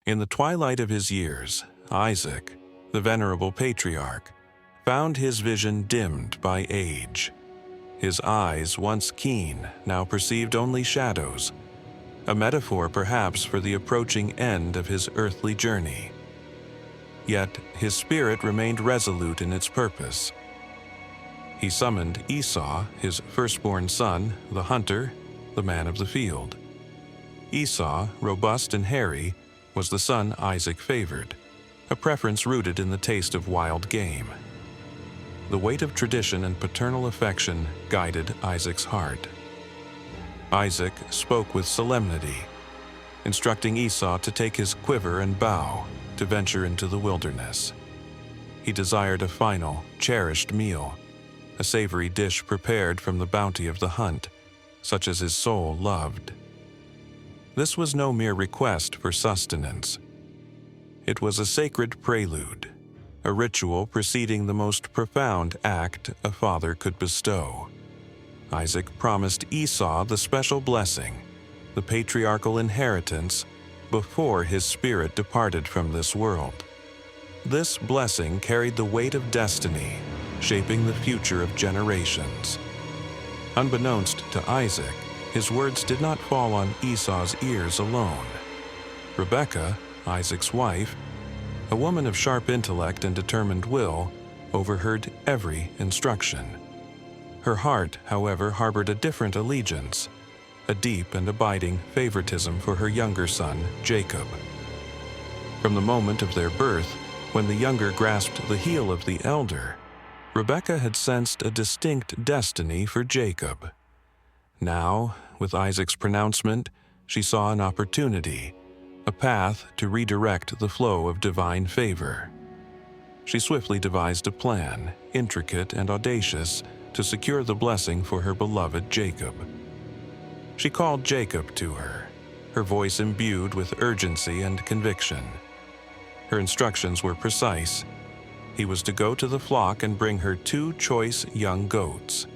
In the twilight of his years, Isaac, the venerable patriarch, found his vision dimmed by age. His eyes, once keen, now perceived only shadows, a metaphor perhaps for the approaching end of his earthly journey. Yet his spirit remained resolute in its purpose. He summoned Esau, his firstborn son, the hunter, the man of the field. Esau, robust and hairy, was the son Isaac favored, a preference rooted in the taste of wild game. The weight of tradition and paternal affection guided Isaac's heart. Isaac spoke with solemnity, instructing Esau to take his quiver and bow to venture into the wilderness. He desired a final, cherished meal, a savory dish prepared from the bounty of the hunt, such as his soul loved. This was no mere request for sustenance. It was a sacred prelude, a ritual preceding the most profound act a father could bestow. Isaac promised Esau the special blessing, the patriarchal inheritance, before his spirit departed from this world. This blessing carried the weight of destiny, shaping the future of generations. Unbeknownst to Isaac, his words did not fall on Esau's ears alone. Rebekah, Isaac's wife, a woman of sharp intellect and determined will, overheard every instruction. Her heart, however, harbored a different allegiance, a deep and abiding favoritism for her younger son, Jacob. From the moment of their birth, when the younger grasped the heel of the elder, Rebekah had sensed a distinct destiny for Jacob. Now, with Isaac's pronouncement, she saw an opportunity, a path to redirect the flow of divine favor. She swiftly devised a plan, intricate and audacious, to secure the blessing for her beloved Jacob. She called Jacob to her, her voice imbued with urgency and conviction. Her instructions were precise. He was to go to the flock and bring her 2 choice young goats.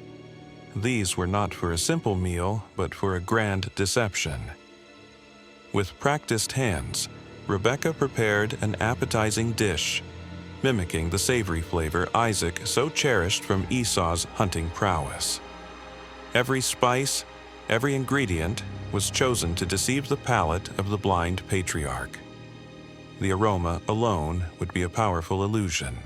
These were not for a simple meal, but for a grand deception. With practiced hands, Rebekah prepared an appetizing dish, mimicking the savory flavor Isaac so cherished from Esau's hunting prowess. Every spice, every ingredient was chosen to deceive the palate of the blind patriarch. The aroma alone would be a powerful illusion.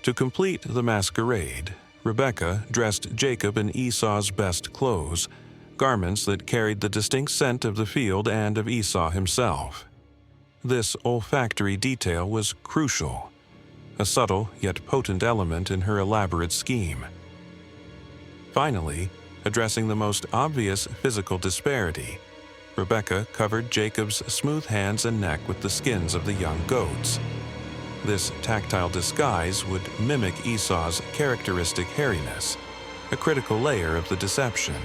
To complete the masquerade, Rebekah dressed Jacob in Esau's best clothes, garments that carried the distinct scent of the field and of Esau himself. This olfactory detail was crucial, a subtle yet potent element in her elaborate scheme. Finally, addressing the most obvious physical disparity, Rebekah covered Jacob's smooth hands and neck with the skins of the young goats. This tactile disguise would mimic Esau's characteristic hairiness, a critical layer of the deception.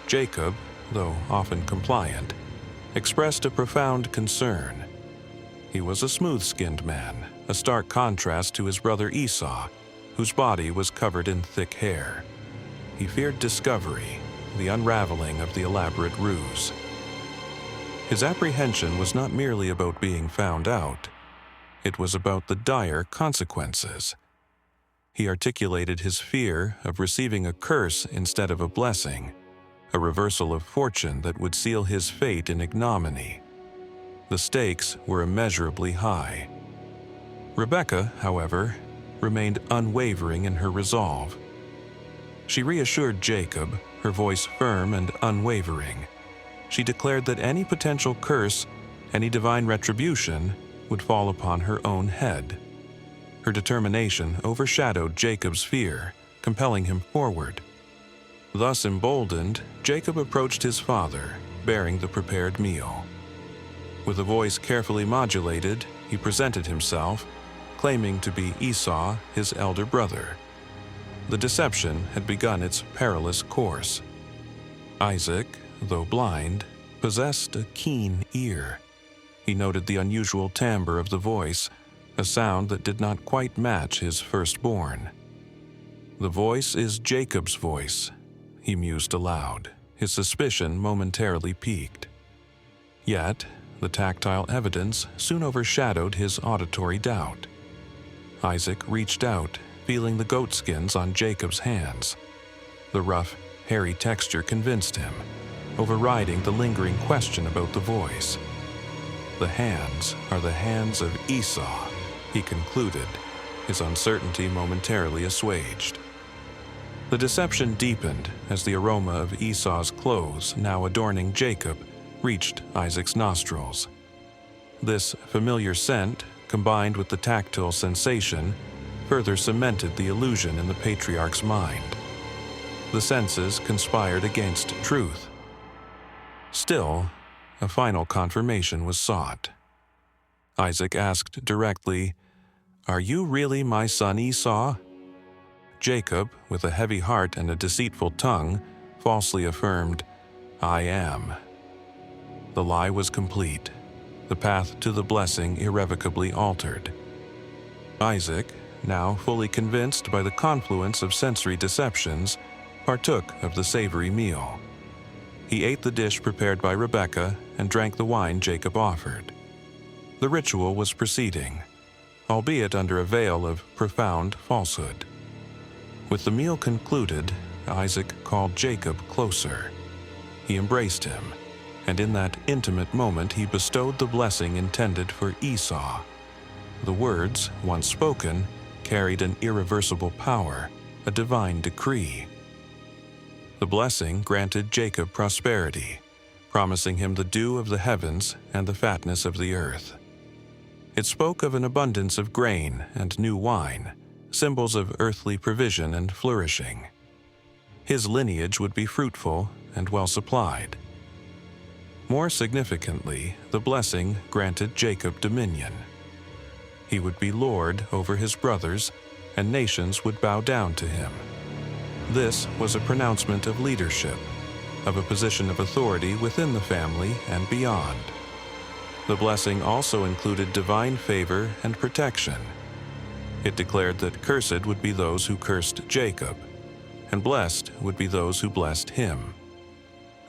Jacob, though often compliant, expressed a profound concern. He was a smooth-skinned man, a stark contrast to his brother Esau, whose body was covered in thick hair. He feared discovery, the unraveling of the elaborate ruse. His apprehension was not merely about being found out. It was about the dire consequences. He articulated his fear of receiving a curse instead of a blessing, a reversal of fortune that would seal his fate in ignominy. The stakes were immeasurably high. Rebekah, however, remained unwavering in her resolve. She reassured Jacob, her voice firm and unwavering. She declared that any potential curse, any divine retribution, would fall upon her own head. Her determination overshadowed Jacob's fear, compelling him forward. Thus emboldened, Jacob approached his father, bearing the prepared meal. With a voice carefully modulated, he presented himself, claiming to be Esau, his elder brother. The deception had begun its perilous course. Isaac, though blind, possessed a keen ear. He noted the unusual timbre of the voice, a sound that did not quite match his firstborn. "The voice is Jacob's voice," he mused aloud, his suspicion momentarily piqued. Yet, the tactile evidence soon overshadowed his auditory doubt. Isaac reached out, feeling the goat skins on Jacob's hands. The rough, hairy texture convinced him, overriding the lingering question about the voice. "The hands are the hands of Esau," he concluded, his uncertainty momentarily assuaged. The deception deepened as the aroma of Esau's clothes, now adorning Jacob, reached Isaac's nostrils. This familiar scent, combined with the tactile sensation, further cemented the illusion in the patriarch's mind. The senses conspired against truth. Still, a final confirmation was sought. Isaac asked directly, "Are you really my son Esau?" Jacob, with a heavy heart and a deceitful tongue, falsely affirmed, "I am." The lie was complete, the path to the blessing irrevocably altered. Isaac, now fully convinced by the confluence of sensory deceptions, partook of the savory meal. He ate the dish prepared by Rebekah and drank the wine Jacob offered. The ritual was proceeding, albeit under a veil of profound falsehood. With the meal concluded, Isaac called Jacob closer. He embraced him, and in that intimate moment he bestowed the blessing intended for Esau. The words, once spoken, carried an irreversible power, a divine decree. The blessing granted Jacob prosperity, promising him the dew of the heavens and the fatness of the earth. It spoke of an abundance of grain and new wine, symbols of earthly provision and flourishing. His lineage would be fruitful and well supplied. More significantly, the blessing granted Jacob dominion. He would be lord over his brothers, and nations would bow down to him. This was a pronouncement of leadership, of a position of authority within the family and beyond. The blessing also included divine favor and protection. It declared that cursed would be those who cursed Jacob, and blessed would be those who blessed him.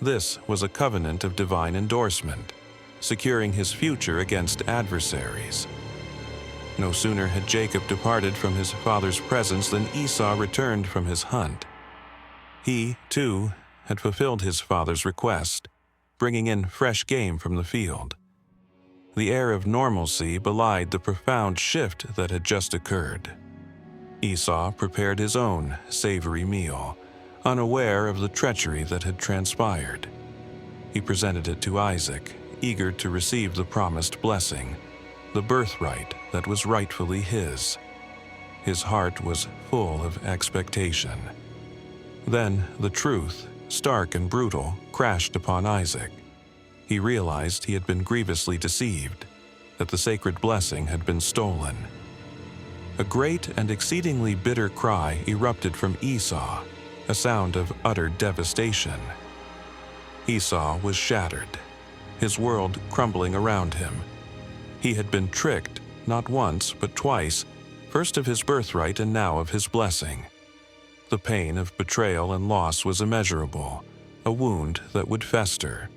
This was a covenant of divine endorsement, securing his future against adversaries. No sooner had Jacob departed from his father's presence than Esau returned from his hunt. He, too, had fulfilled his father's request, bringing in fresh game from the field. The air of normalcy belied the profound shift that had just occurred. Esau prepared his own savory meal, unaware of the treachery that had transpired. He presented it to Isaac, eager to receive the promised blessing, the birthright that was rightfully his. His heart was full of expectation. Then the truth, stark and brutal, crashed upon Isaac. He realized he had been grievously deceived, that the sacred blessing had been stolen. A great and exceedingly bitter cry erupted from Esau, a sound of utter devastation. Esau was shattered, his world crumbling around him. He had been tricked, not once but twice, first of his birthright and now of his blessing. The pain of betrayal and loss was immeasurable, a wound that would fester.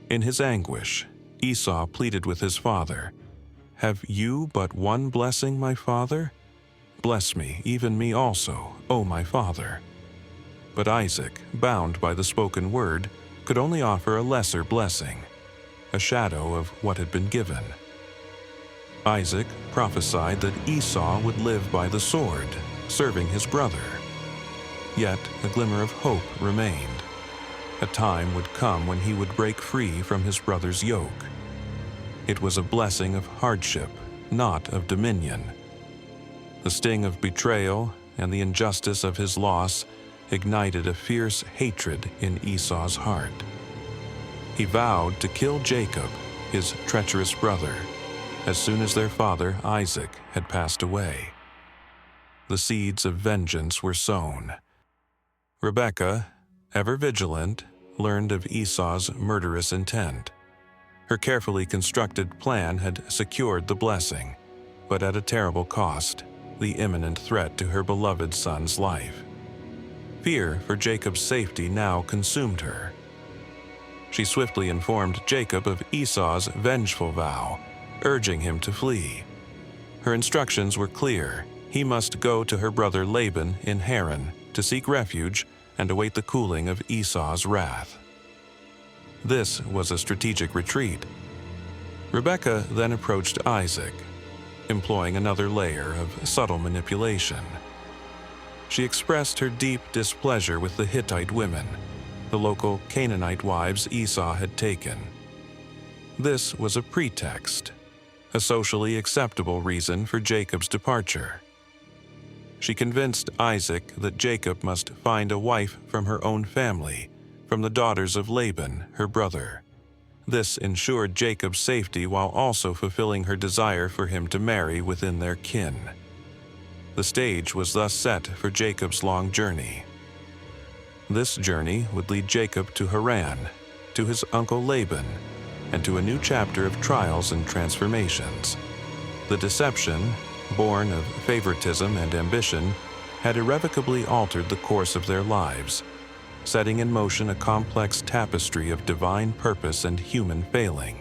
In his anguish, Esau pleaded with his father, "Have you but one blessing, my father? Bless me, even me also, O my father." But Isaac, bound by the spoken word, could only offer a lesser blessing, a shadow of what had been given. Isaac prophesied that Esau would live by the sword, serving his brother. Yet a glimmer of hope remained. A time would come when he would break free from his brother's yoke. It was a blessing of hardship, not of dominion. The sting of betrayal and the injustice of his loss ignited a fierce hatred in Esau's heart. He vowed to kill Jacob, his treacherous brother, as soon as their father Isaac had passed away. The seeds of vengeance were sown. Rebekah, ever vigilant, learned of Esau's murderous intent. Her carefully constructed plan had secured the blessing, but at a terrible cost, the imminent threat to her beloved son's life. Fear for Jacob's safety now consumed her. She swiftly informed Jacob of Esau's vengeful vow, urging him to flee. Her instructions were clear. He must go to her brother Laban in Haran to seek refuge and await the cooling of Esau's wrath. This was a strategic retreat. Rebekah then approached Isaac, employing another layer of subtle manipulation. She expressed her deep displeasure with the Hittite women, the local Canaanite wives Esau had taken. This was a pretext, a socially acceptable reason for Jacob's departure. She convinced Isaac that Jacob must find a wife from her own family, from the daughters of Laban, her brother. This ensured Jacob's safety while also fulfilling her desire for him to marry within their kin. The stage was thus set for Jacob's long journey. This journey would lead Jacob to Haran, to his uncle Laban, and to a new chapter of trials and transformations. The deception, born of favoritism and ambition, had irrevocably altered the course of their lives, setting in motion a complex tapestry of divine purpose and human failing.